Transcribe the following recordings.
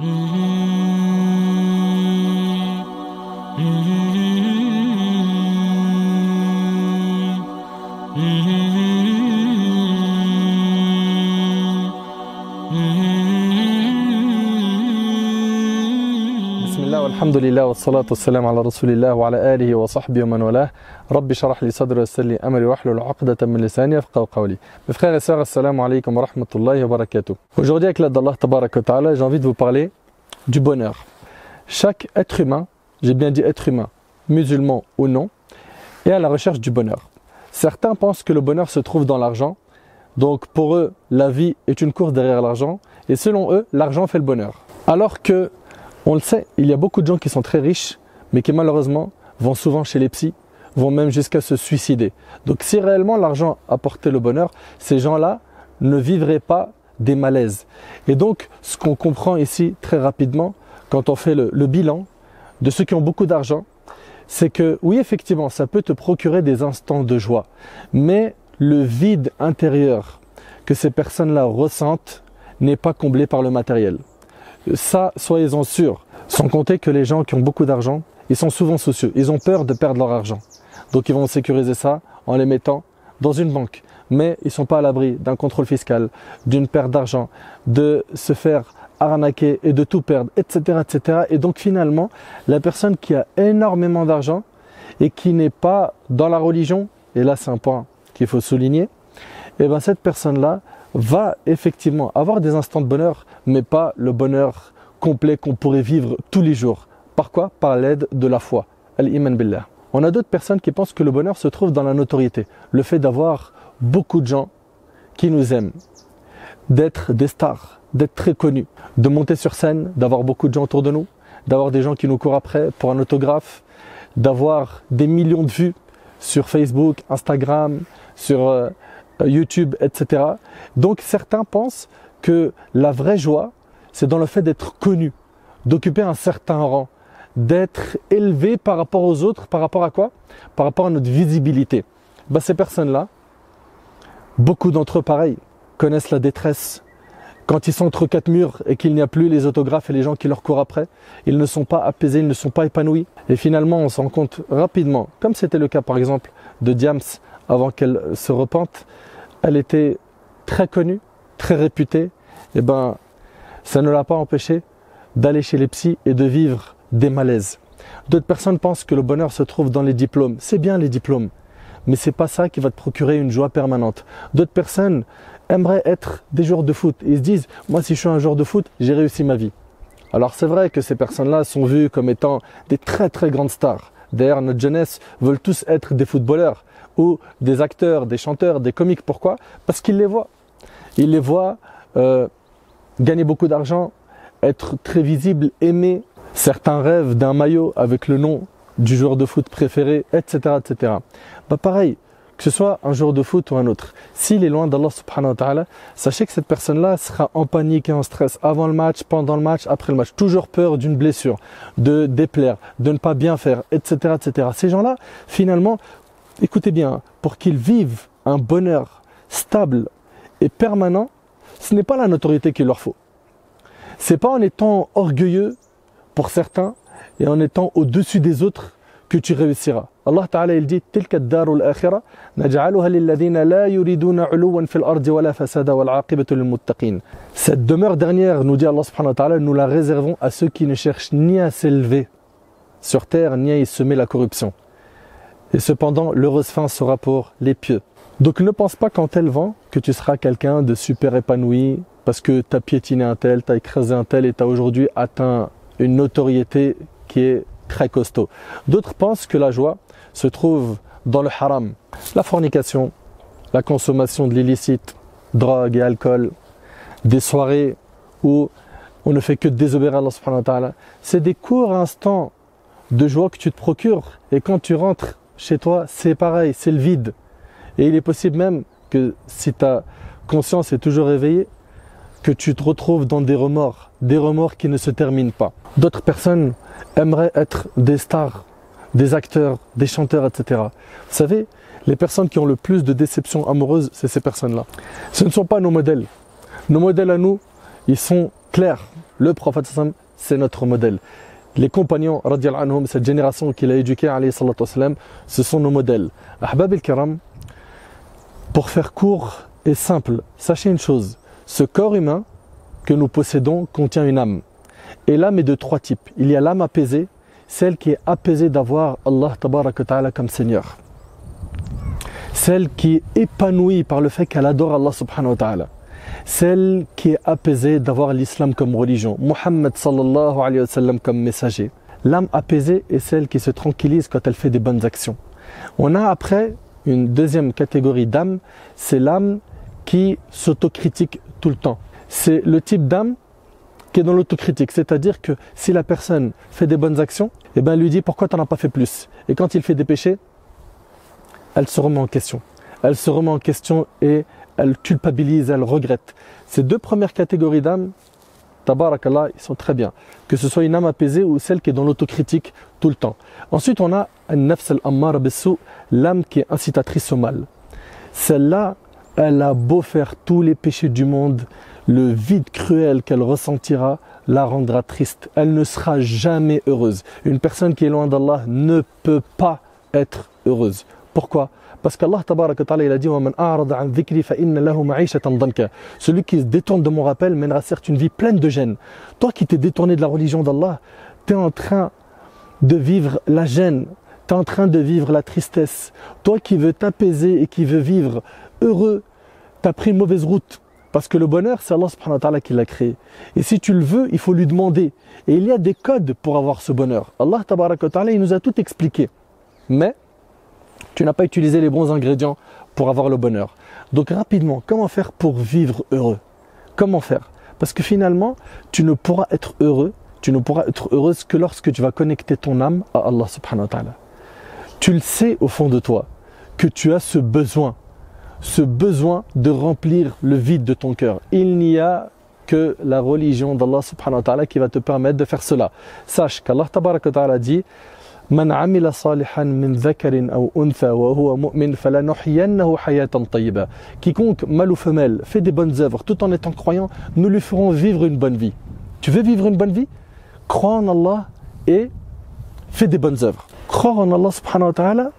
Bismillah, walhamdulillah, wassalatu wassalam ala rasulillah wa ala alihi wa sahbihi wa man walah. Rabbi sharah li sadri wa yassir li amri wahlul 'uqdatan min lisani yafqahu qawli. Mes frères et sœurs, assalamu alaykum wa rahmatullahi wa barakatuh. Aujourd'hui, avec l'aide d'Allah tabarak wa ta'ala, j'ai envie de vous parler du bonheur. Chaque être humain, j'ai bien dit être humain, musulman ou non, est à la recherche du bonheur. Certains pensent que le bonheur se trouve dans l'argent. Donc pour eux, la vie est une course derrière l'argent. Et selon eux, l'argent fait le bonheur. Alors que, on le sait, il y a beaucoup de gens qui sont très riches, mais qui malheureusement vont souvent chez les psys, vont même jusqu'à se suicider. Donc si réellement l'argent apportait le bonheur, ces gens-là ne vivraient pas des malaises. Et donc, ce qu'on comprend ici très rapidement, quand on fait le bilan de ceux qui ont beaucoup d'argent, c'est que oui, effectivement, ça peut te procurer des instants de joie, mais le vide intérieur que ces personnes-là ressentent n'est pas comblé par le matériel. Ça, soyez-en sûrs. Sans compter que les gens qui ont beaucoup d'argent, ils sont souvent soucieux. Ils ont peur de perdre leur argent. Donc ils vont sécuriser ça en les mettant dans une banque. Mais ils ne sont pas à l'abri d'un contrôle fiscal, d'une perte d'argent, de se faire arnaquer et de tout perdre, etc., etc. Et donc finalement, la personne qui a énormément d'argent et qui n'est pas dans la religion, et là c'est un point qu'il faut souligner, et bien cette personne-là va effectivement avoir des instants de bonheur, mais pas le bonheur complet qu'on pourrait vivre tous les jours. Par quoi? Par l'aide de la foi. Al-Iman Billah. On a d'autres personnes qui pensent que le bonheur se trouve dans la notoriété. Le fait d'avoir beaucoup de gens qui nous aiment, d'être des stars, d'être très connus, de monter sur scène, d'avoir beaucoup de gens autour de nous, d'avoir des gens qui nous courent après pour un autographe, d'avoir des millions de vues sur Facebook, Instagram, sur YouTube, etc. Donc certains pensent que la vraie joie, c'est dans le fait d'être connu, d'occuper un certain rang, d'être élevé par rapport aux autres, par rapport à quoi? Par rapport à notre visibilité. Ben, ces personnes-là, beaucoup d'entre eux, pareil, connaissent la détresse. Quand ils sont entre quatre murs et qu'il n'y a plus les autographes et les gens qui leur courent après, ils ne sont pas apaisés, ils ne sont pas épanouis. Et finalement, on se rend compte rapidement, comme c'était le cas par exemple de Diams avant qu'elle se repente, elle était très connue, très réputée, et ben ça ne l'a pas empêché d'aller chez les psys et de vivre des malaises. D'autres personnes pensent que le bonheur se trouve dans les diplômes. C'est bien les diplômes, mais c'est pas ça qui va te procurer une joie permanente. D'autres personnes aimeraient être des joueurs de foot. Ils se disent, moi si je suis un joueur de foot, j'ai réussi ma vie. Alors c'est vrai que ces personnes-là sont vues comme étant des très très grandes stars. D'ailleurs, notre jeunesse veulent tous être des footballeurs ou des acteurs, des chanteurs, des comiques. Pourquoi? Parce qu'ils les voient. Ils les voient gagner beaucoup d'argent, être très visibles, aimés. Certains rêvent d'un maillot avec le nom du joueur de foot préféré, etc., etc. Bah pareil, que ce soit un joueur de foot ou un autre, s'il est loin d'Allah subhanahu wa ta'ala, sachez que cette personne-là sera en panique et en stress avant le match, pendant le match, après le match. Toujours peur d'une blessure, de déplaire, de ne pas bien faire, etc., etc. Ces gens-là, finalement, écoutez bien, pour qu'ils vivent un bonheur stable et permanent, ce n'est pas la notoriété qu'il leur faut. C'est pas en étant orgueilleux pour certains et en étant au-dessus des autres que tu réussiras. Allah Ta'ala il dit تلك الدار الآخرة نجعلها للذين لا يريدون علوا في الأرض ولا فسادا والعاقبة للمتقين. Cette demeure dernière, nous dit Allah Subhanahu wa Ta'ala, nous la réservons à ceux qui ne cherchent ni à s'élever sur terre ni à y semer la corruption. Et cependant, l'heureuse fin sera pour les pieux. Donc ne pense pas qu'en t'élevant que tu seras quelqu'un de super épanoui parce que tu as piétiné un tel, tu as écrasé un tel et tu as aujourd'hui atteint une notoriété qui est très costaud. D'autres pensent que la joie se trouve dans le haram, la fornication, la consommation de l'illicite, drogue et alcool, des soirées où on ne fait que désobéir à Allah subhanahu wa ta'ala. C'est des courts instants de joie que tu te procures et quand tu rentres chez toi, c'est pareil, c'est le vide. Et il est possible même que si ta conscience est toujours éveillée, que tu te retrouves dans des remords qui ne se terminent pas. D'autres personnes aimeraient être des stars, des acteurs, des chanteurs, etc. Vous savez, les personnes qui ont le plus de déceptions amoureuses, c'est ces personnes-là. Ce ne sont pas nos modèles. Nos modèles à nous, ils sont clairs. Le prophète sallam, c'est notre modèle. Les compagnons, radiallahu anhum, cette génération qu'il a éduquée, alayhi salatu wassalam, ce sont nos modèles. Ahbab al-Kiram, pour faire court et simple, sachez une chose, ce corps humain que nous possédons contient une âme. Et l'âme est de trois types. Il y a l'âme apaisée, celle qui est apaisée d'avoir Allah tabaraka ta'ala comme Seigneur. Celle qui est épanouie par le fait qu'elle adore Allah subhanahu wa ta'ala. Celle qui est apaisée d'avoir l'islam comme religion, Muhammad sallallahu alayhi wa sallam comme messager. L'âme apaisée est celle qui se tranquillise quand elle fait des bonnes actions. On a après une deuxième catégorie d'âme, c'est l'âme qui s'autocritique tout le temps. C'est le type d'âme qui est dans l'autocritique, c'est-à-dire que si la personne fait des bonnes actions, eh ben, elle lui dit pourquoi tu n'en as pas fait plus. Et quand il fait des péchés, elle se remet en question. Elle se remet en question et elle culpabilise, elle regrette. Ces deux premières catégories d'âmes, tabarakallah, ils sont très bien. Que ce soit une âme apaisée ou celle qui est dans l'autocritique tout le temps. Ensuite, on a an-nafs al-ammara bis-sou, l'âme qui est incitatrice au mal. Celle-là, elle a beau faire tous les péchés du monde, le vide cruel qu'elle ressentira la rendra triste. Elle ne sera jamais heureuse. Une personne qui est loin d'Allah ne peut pas être heureuse. Pourquoi ? Parce qu'Allah tabaraka ta'ala il a dit celui qui se détourne de mon rappel mènera certes une vie pleine de gêne. Toi qui t'es détourné de la religion d'Allah, tu es en train de vivre la gêne, tu es en train de vivre la tristesse. Toi qui veux t'apaiser et qui veux vivre heureux, tu as pris une mauvaise route. Parce que le bonheur, c'est Allah subhanahu wa ta'ala qui l'a créé. Et si tu le veux, il faut lui demander. Et il y a des codes pour avoir ce bonheur. Allah tabaraka ta'ala, il nous a tout expliqué. Mais tu n'as pas utilisé les bons ingrédients pour avoir le bonheur. Donc rapidement, comment faire pour vivre heureux? Comment faire? Parce que finalement, tu ne pourras être heureux, tu ne pourras être heureuse que lorsque tu vas connecter ton âme à Allah subhanahu wa ta'ala. Tu le sais au fond de toi, que tu as ce besoin de remplir le vide de ton cœur. Il n'y a que la religion d'Allah subhanahu wa ta'ala qui va te permettre de faire cela. Sache qu'Allah tabaraka wa ta'ala dit Man amila salihan min dhakarin aw untha wa huwa mu'min falanuhyiyannahu hayatan tayyiba. Quiconque, mâle ou femelle, fait des bonnes œuvres tout en étant croyant, nous lui ferons vivre une bonne vie. Tu veux vivre une bonne vie? Crois en Allah et fais des bonnes œuvres. Croire en Allah subhanahu wa ta'ala,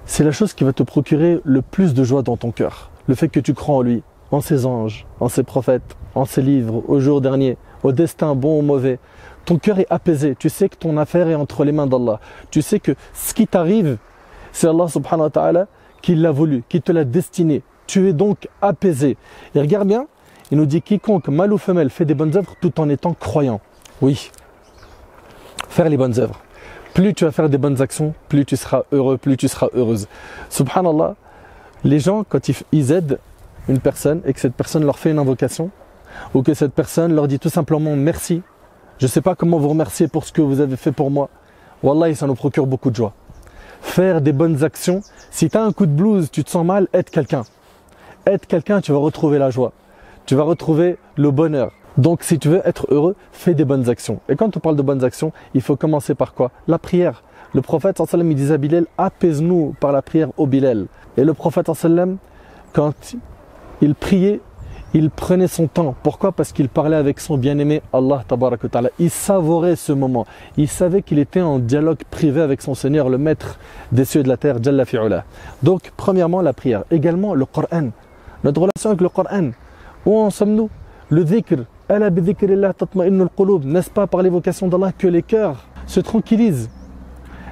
c'est la chose qui va te procurer le plus de joie dans ton cœur. Le fait que tu crois en lui, en ses anges, en ses prophètes, en ses livres, au jour dernier, au destin bon ou mauvais. Ton cœur est apaisé. Tu sais que ton affaire est entre les mains d'Allah. Tu sais que ce qui t'arrive, c'est Allah subhanahu wa ta'ala qui l'a voulu, qui te l'a destiné. Tu es donc apaisé. Et regarde bien, il nous dit quiconque, mâle ou femelle, fait des bonnes œuvres tout en étant croyant. Oui, faire les bonnes œuvres. Plus tu vas faire des bonnes actions, plus tu seras heureux, plus tu seras heureuse. Subhanallah, les gens, quand ils aident une personne et que cette personne leur fait une invocation, ou que cette personne leur dit tout simplement merci, je ne sais pas comment vous remercier pour ce que vous avez fait pour moi, Wallahi, ça nous procure beaucoup de joie. Faire des bonnes actions, si tu as un coup de blues, tu te sens mal, aide quelqu'un. Aide quelqu'un, tu vas retrouver la joie. Tu vas retrouver le bonheur. Donc si tu veux être heureux, fais des bonnes actions. Et quand on parle de bonnes actions, il faut commencer par quoi? La prière. Le prophète sallallahu alayhi wa sallam, il disait à Bilal, apaise-nous par la prière au Bilal. Et le prophète sallallahu alayhi wa sallam, quand il priait, il prenait son temps. Pourquoi? Parce qu'il parlait avec son bien-aimé Allah tabaraka wa ta'ala. Il savourait ce moment. Il savait qu'il était en dialogue privé avec son Seigneur, le maître des cieux et de la terre, Jalla fi'ula. Donc premièrement la prière. Également le Coran. Notre relation avec le Coran. Où en sommes-nous? Le dhikr. N'est-ce pas par l'évocation d'Allah que les cœurs se tranquillisent?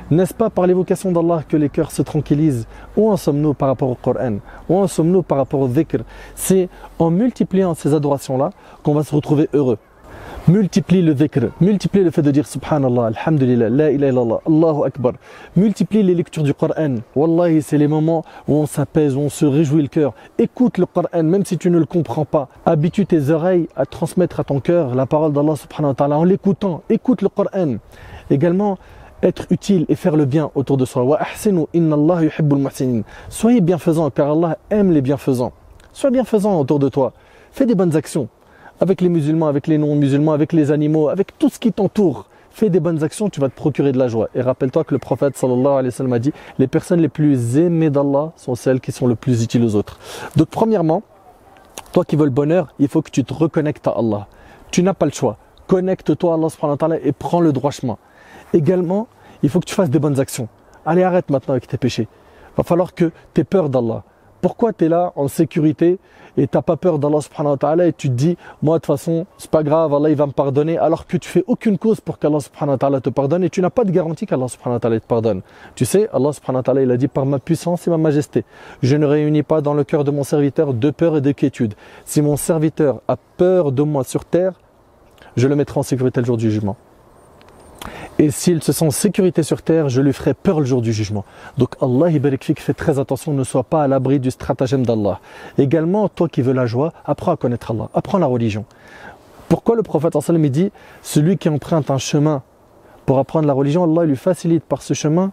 N'est-ce pas par l'évocation d'Allah que les cœurs se tranquillisent? Où en sommes-nous par rapport au Coran? Où en sommes-nous par rapport au dhikr? C'est en multipliant ces adorations-là qu'on va se retrouver heureux. Multiplie le dhikr, multiplie le fait de dire Subhanallah, Alhamdulillah, La ilaha illallah, Allahu Akbar. Multiplie les lectures du Coran. Wallahi, c'est les moments où on s'apaise, où on se réjouit le cœur. Écoute le Coran, même si tu ne le comprends pas. Habitue tes oreilles à transmettre à ton cœur la parole d'Allah subhanahu wa ta'ala en l'écoutant. Écoute le Coran. Également, être utile et faire le bien autour de soi. Wa ahsinu inna Allah yuhibbul muhsinin. Soyez bienfaisants car Allah aime les bienfaisants. Sois bienfaisant autour de toi. Fais des bonnes actions. Avec les musulmans, avec les non-musulmans, avec les animaux, avec tout ce qui t'entoure. Fais des bonnes actions, tu vas te procurer de la joie. Et rappelle-toi que le prophète sallallahu alayhi wa sallam a dit les personnes les plus aimées d'Allah sont celles qui sont le plus utiles aux autres. Donc premièrement, toi qui veux le bonheur, il faut que tu te reconnectes à Allah. Tu n'as pas le choix. connecte-toi à Allah subhanahu wa ta'ala et prends le droit chemin. Également, il faut que tu fasses des bonnes actions. Allez, arrête maintenant avec tes péchés. Il va falloir que tu aies peur d'Allah. Pourquoi tu es là en sécurité et tu n'as pas peur d'Allah subhanahu wa ta'ala et tu te dis, moi de toute façon, c'est pas grave, Allah il va me pardonner, alors que tu fais aucune cause pour qu'Allah subhanahu wa ta'ala te pardonne et tu n'as pas de garantie qu'Allah subhanahu wa ta'ala te pardonne. Tu sais, Allah subhanahu wa ta'ala il a dit, par ma puissance et ma majesté, je ne réunis pas dans le cœur de mon serviteur de peur et de quiétude. Si mon serviteur a peur de moi sur terre, je le mettrai en sécurité le jour du jugement. Et s'il se sent en sécurité sur terre, je lui ferai peur le jour du jugement. Donc Allah barik fik, fais très attention, ne sois pas à l'abri du stratagème d'Allah. Également, toi qui veux la joie, apprends à connaître Allah, apprends la religion. Pourquoi le prophète sallallahu alayhi wa sallam dit, celui qui emprunte un chemin pour apprendre la religion, Allah lui facilite par ce chemin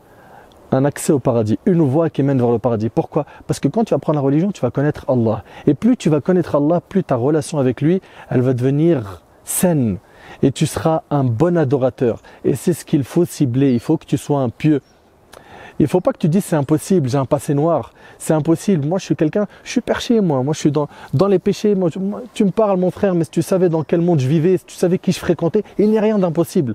un accès au paradis, une voie qui mène vers le paradis. Pourquoi? Parce que quand tu apprends la religion, tu vas connaître Allah. Et plus tu vas connaître Allah, plus ta relation avec lui, elle va devenir saine. Et tu seras un bon adorateur. Et c'est ce qu'il faut cibler. Il faut que tu sois un pieux. Il ne faut pas que tu dises c'est impossible, j'ai un passé noir. C'est impossible. Moi, je suis quelqu'un, je suis perché, moi. Moi, je suis dans les péchés. Moi, tu me parles, mon frère, mais si tu savais dans quel monde je vivais, si tu savais qui je fréquentais, il n'y a rien d'impossible.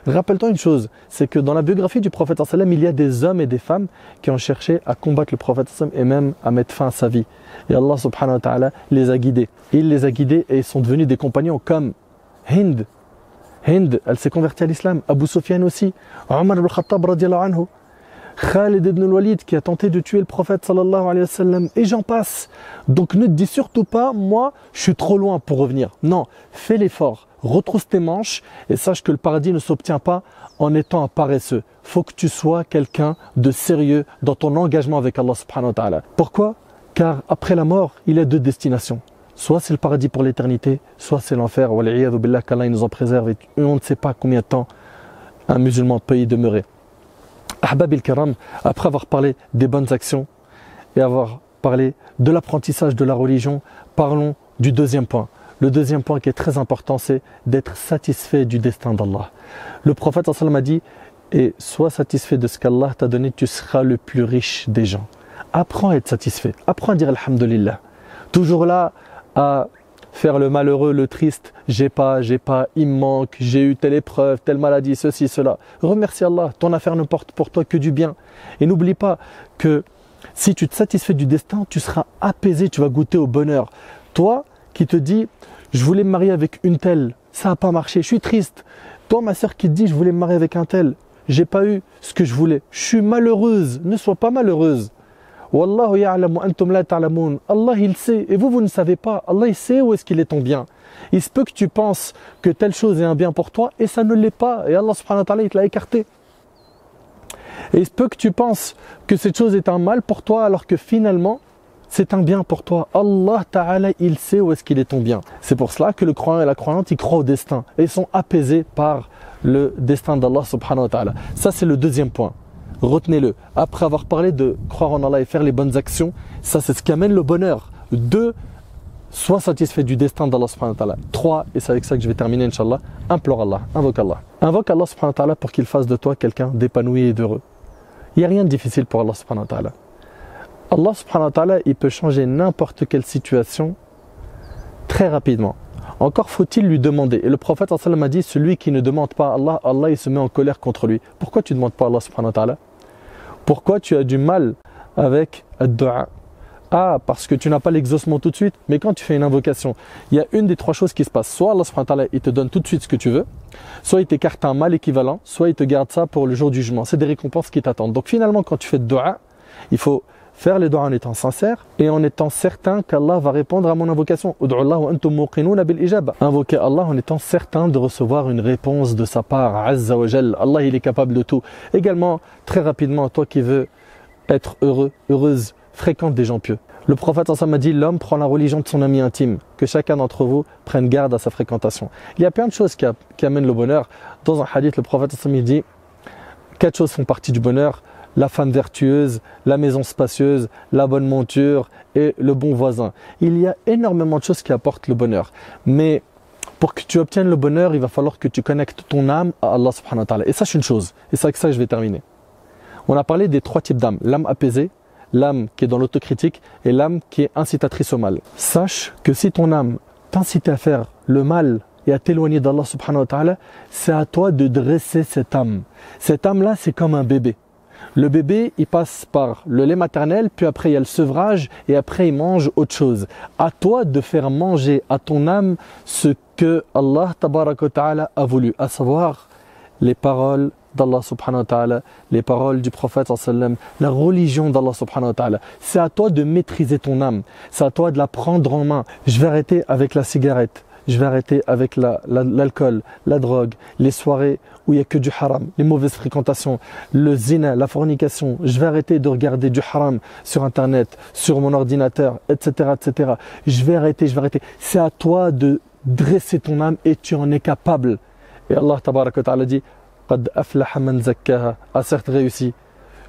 Rappelle-toi une chose, c'est que dans la biographie du prophète sallam, il y a des hommes et des femmes qui ont cherché à combattre le prophète sallam et même à mettre fin à sa vie. Et Allah subhanahu wa ta'ala les a guidés. Il les a guidés et ils sont devenus des compagnons comme Hind. Hind, elle s'est convertie à l'islam. Abu Sufyan aussi. Omar ibn Khattab radiallahu anhu. Khalid ibn al-Walid qui a tenté de tuer le prophète sallallahu alayhi wa sallam. Et j'en passe. Donc ne te dis surtout pas, moi, je suis trop loin pour revenir. Non, fais l'effort. Retrousse tes manches et sache que le paradis ne s'obtient pas en étant un paresseux. Faut que tu sois quelqu'un de sérieux dans ton engagement avec Allah subhanahu wa ta'ala. Pourquoi? Car après la mort, il y a deux destinations. Soit c'est le paradis pour l'éternité, soit c'est l'enfer. Wal'iyadhu billah, qu'Allah nous en préserve et on ne sait pas combien de temps un musulman peut y demeurer. Ahbab al-Kiram, après avoir parlé des bonnes actions et avoir parlé de l'apprentissage de la religion, parlons du deuxième point. Le deuxième point qui est très important, c'est d'être satisfait du destin d'Allah. Le prophète sallallahu alayhi wa sallam a dit, et sois satisfait de ce qu'Allah t'a donné, tu seras le plus riche des gens. Apprends à être satisfait, apprends à dire alhamdulillah. Toujours là à faire le malheureux, le triste, j'ai pas, il me manque, j'ai eu telle épreuve, telle maladie, ceci, cela. Remercie Allah, ton affaire ne porte pour toi que du bien. Et n'oublie pas que si tu te satisfais du destin, tu seras apaisé, tu vas goûter au bonheur. Toi qui te dis, je voulais me marier avec une telle, ça n'a pas marché, je suis triste. Toi ma soeur qui te dit, je voulais me marier avec un tel, j'ai pas eu ce que je voulais, je suis malheureuse, ne sois pas malheureuse. Wallahu ya'lamu antum la ta'lamun. Allah il sait et vous ne savez pas. Allah il sait où est-ce qu'il est ton bien. Il se peut que tu penses que telle chose est un bien pour toi et ça ne l'est pas. Et Allah subhanahu wa ta'ala il te l'a écarté. Et il se peut que tu penses que cette chose est un mal pour toi alors que finalement c'est un bien pour toi. Allah ta'ala il sait où est-ce qu'il est ton bien. C'est pour cela que le croyant et la croyante ils croient au destin et ils sont apaisés par le destin d'Allah subhanahu wa ta'ala. Ça c'est le deuxième point. Retenez-le. Après avoir parlé de croire en Allah et faire les bonnes actions, ça c'est ce qui amène le bonheur. 2, sois satisfait du destin d'Allah subhanahu wa ta'ala. 3, et c'est avec ça que je vais terminer Inch'Allah, implore Allah, invoque Allah. Invoque Allah subhanahu wa ta'ala pour qu'il fasse de toi quelqu'un d'épanoui et d'heureux. Il n'y a rien de difficile pour Allah subhanahu wa ta'ala. Allah subhanahu wa ta'ala, il peut changer n'importe quelle situation très rapidement. Encore faut-il lui demander. Et le prophète sallallahu alayhi wa sallam a dit, celui qui ne demande pas à Allah, Allah il se met en colère contre lui. Pourquoi tu ne demandes pas à Allah subhanahu wa ta'ala? Pourquoi tu as du mal avec ad-du'a? Ah, parce que tu n'as pas l'exaucement tout de suite. Mais quand tu fais une invocation, il y a une des trois choses qui se passent. Soit Allah subhanahu wa ta'ala, il te donne tout de suite ce que tu veux. Soit il t'écarte un mal équivalent. Soit il te garde ça pour le jour du jugement. C'est des récompenses qui t'attendent. Donc finalement, quand tu fais ad-du'a, il faut faire les doigts en étant sincère et en étant certain qu'Allah va répondre à mon invocation. Invoquer Allah en étant certain de recevoir une réponse de sa part. Azza wa Jal. Allah, il est capable de tout. Également, très rapidement, toi qui veux être heureux, heureuse, fréquente des gens pieux. Le prophète m'a dit, l'homme prend la religion de son ami intime, que chacun d'entre vous prenne garde à sa fréquentation. Il y a plein de choses qui amènent le bonheur. Dans un hadith, le prophète dit, 4 choses font partie du bonheur. La femme vertueuse, la maison spacieuse, la bonne monture et le bon voisin. Il y a énormément de choses qui apportent le bonheur. Mais pour que tu obtiennes le bonheur, il va falloir que tu connectes ton âme à Allah subhanahu wa ta'ala. Et sache une chose, et c'est avec ça que je vais terminer. On a parlé des 3 types d'âmes. L'âme apaisée, l'âme qui est dans l'autocritique et l'âme qui est incitatrice au mal. Sache que si ton âme t'incite à faire le mal et à t'éloigner d'Allah subhanahu wa ta'ala, c'est à toi de dresser cette âme. Cette âme-là, c'est comme un bébé. Le bébé, il passe par le lait maternel, puis après il y a le sevrage et après il mange autre chose. À toi de faire manger à ton âme ce que Allah tabaraka wa ta'ala a voulu, à savoir les paroles d'Allah subhanahu wa ta'ala, les paroles du prophète sallam, la religion d'Allah subhanahu wa ta'ala. C'est à toi de maîtriser ton âme, c'est à toi de la prendre en main. Je vais arrêter avec la cigarette, je vais arrêter avec l'alcool, la drogue, les soirées où il n'y a que du haram, les mauvaises fréquentations, le zina, la fornication. Je vais arrêter de regarder du haram sur internet, sur mon ordinateur, etc. etc. Je vais arrêter. C'est à toi de dresser ton âme et tu en es capable. Et Allah tabaraka wa ta'ala dit Qad aflaha man zakkaha, a certes réussi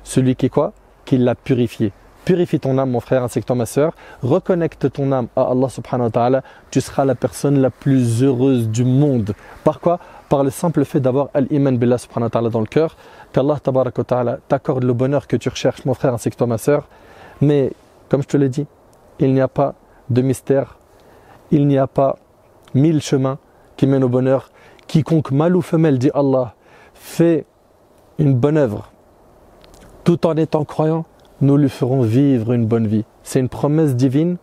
celui qui quoi? Qui l'a purifié. Purifie ton âme, mon frère, ainsi que toi, ma soeur. Reconnecte ton âme à Allah subhanahu wa ta'ala. Tu seras la personne la plus heureuse du monde. Par quoi? Par le simple fait d'avoir al-iman billah subhanahu wa ta'ala dans le cœur. Qu'Allah tabaraka wa ta'ala t'accorde le bonheur que tu recherches, mon frère, ainsi que toi, ma soeur. Mais, comme je te l'ai dit, il n'y a pas de mystère. Il n'y a pas 1000 chemins qui mènent au bonheur. Quiconque, mâle ou femelle, dit Allah, fait une bonne œuvre tout en étant croyant, nous lui ferons vivre une bonne vie. C'est une promesse divine.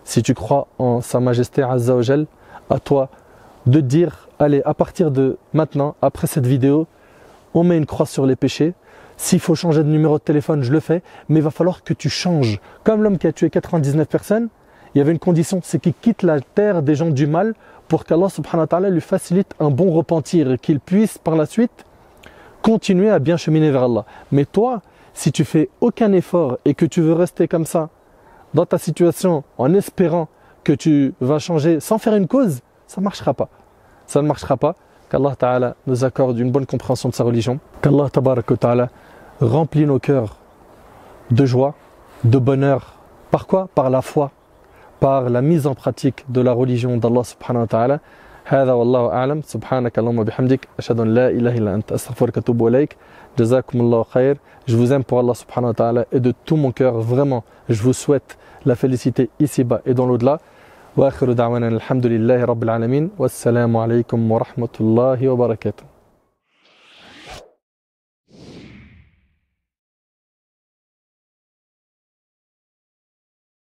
Si tu crois en Sa Majesté Azza wa Jal, à toi de dire, allez, à partir de maintenant, après cette vidéo, on met une croix sur les péchés. S'il faut changer de numéro de téléphone, je le fais, mais il va falloir que tu changes. Comme l'homme qui a tué 99 personnes, il y avait une condition, c'est qu'il quitte la terre des gens du mal pour qu'Allah subhanahu wa ta'ala lui facilite un bon repentir et qu'il puisse par la suite continuer à bien cheminer vers Allah. Mais toi, si tu fais aucun effort et que tu veux rester comme ça, dans ta situation, en espérant que tu vas changer sans faire une cause, ça ne marchera pas. Ça ne marchera pas. Qu'Allah Ta'ala nous accorde une bonne compréhension de sa religion. Qu'Allah Ta'ala remplit nos cœurs de joie, de bonheur. Par quoi? Par la foi, par la mise en pratique de la religion d'Allah Subhanahu wa Ta'ala. هذا والله أعلم سبحانك اللهم وبحمدك أشهد أن لا إله إلا أنت أستغفرك وأتوب إليك جزاكم الله خير. Je vous aime pour Allah subhanahu wa ta'ala et de tout mon cœur, vraiment, je vous souhaite la félicité ici-bas et dans l'au-delà. Wa akhiru da'wana alhamdulillahi rabbil alamin. Wassalamu alaykum wa rahmatullahi wa barakatuh.